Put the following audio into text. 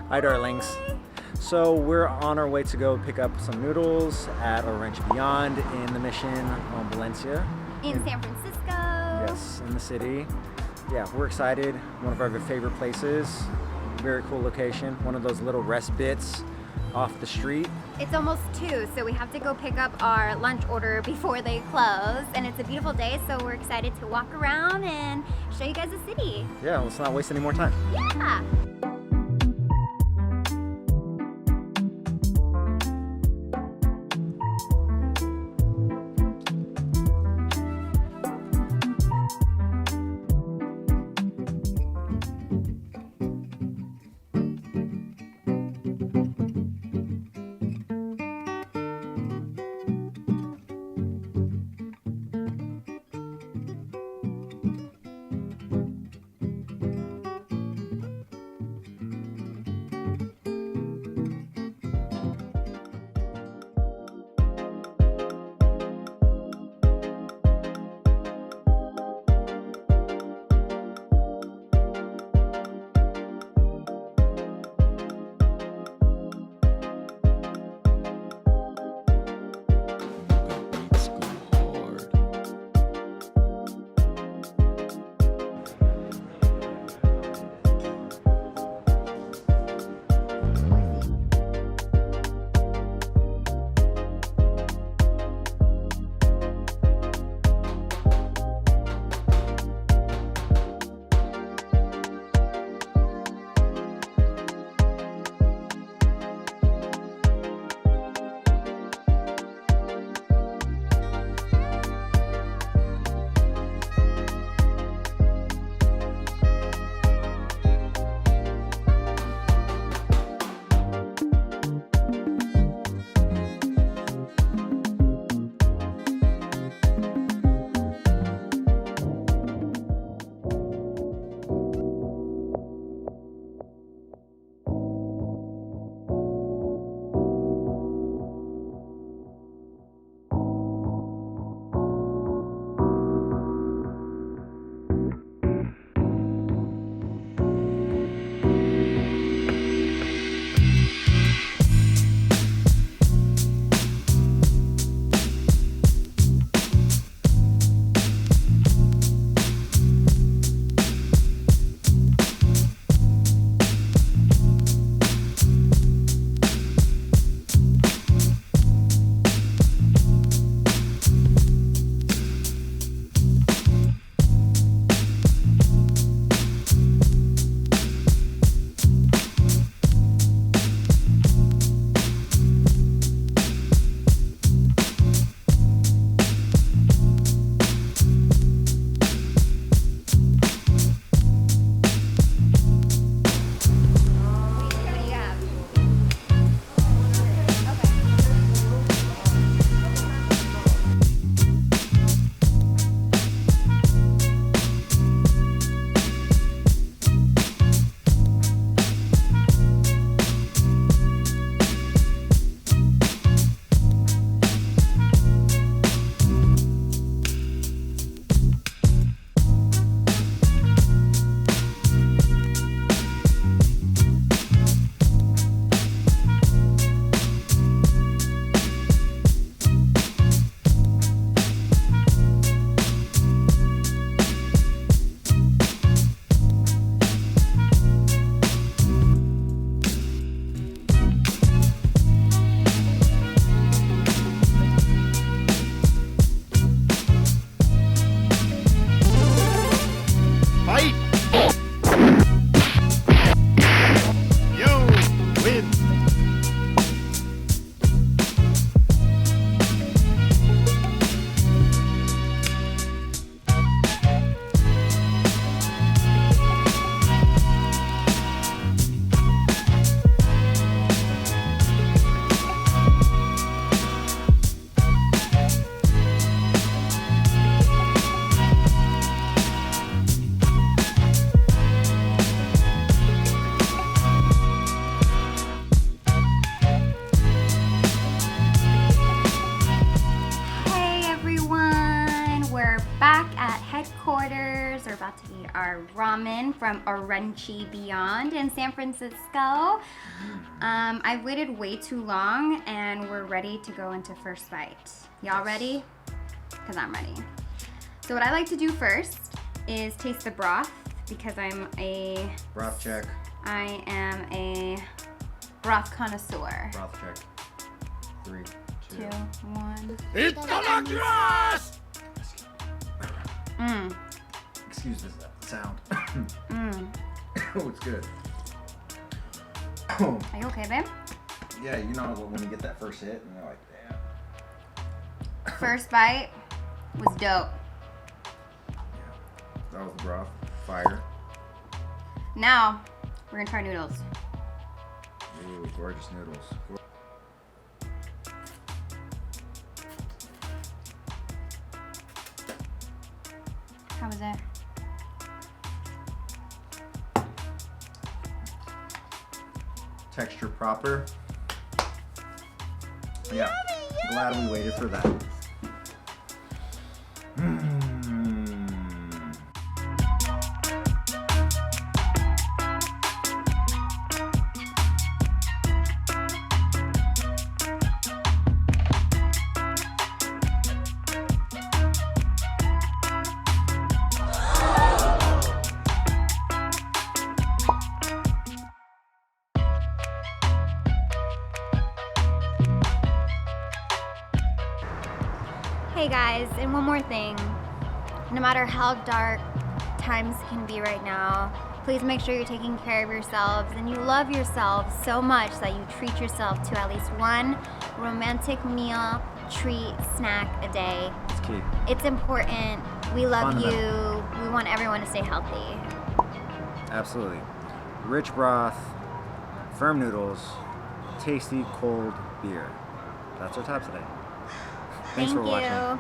Hi, darlings. So we're on our way to go pick up some noodles at Orenchi Beyond in the Mission on Valencia. In San Francisco. Yes, in the city. Yeah, we're excited. One of our favorite places. Very cool location. One of those little rest bits off the street. It's almost 2, so we have to go pick up our lunch order before they close. And it's a beautiful day, so we're excited to walk around and show you guys the city. Yeah, let's not waste any more time. Yeah. our ramen from Orenchi Beyond in San Francisco. I've waited way too long and we're ready to go into first bite. Y'all ready? Because I'm ready. So what I like to do first is taste the broth because I'm a... Broth check. I am a broth connoisseur. Broth check. 3, 2, 1. Excuse this sound. Oh, it's good. Are you okay, babe? Yeah, you know when you get that first hit and you're like, damn. First bite was dope. That was the broth. Fire. Now, we're gonna try noodles. Ooh, gorgeous noodles. How was it? Texture proper. Yeah, glad we waited for that. Hey guys, and one more thing. No matter how dark times can be right now, please make sure you're taking care of yourselves and you love yourselves so much that you treat yourself to at least one romantic meal, treat, snack a day. It's key. It's important. We love you. Fundamental. We want everyone to stay healthy. Absolutely. Rich broth, firm noodles, tasty cold beer. That's our top today. Thanks Thank for you. watching.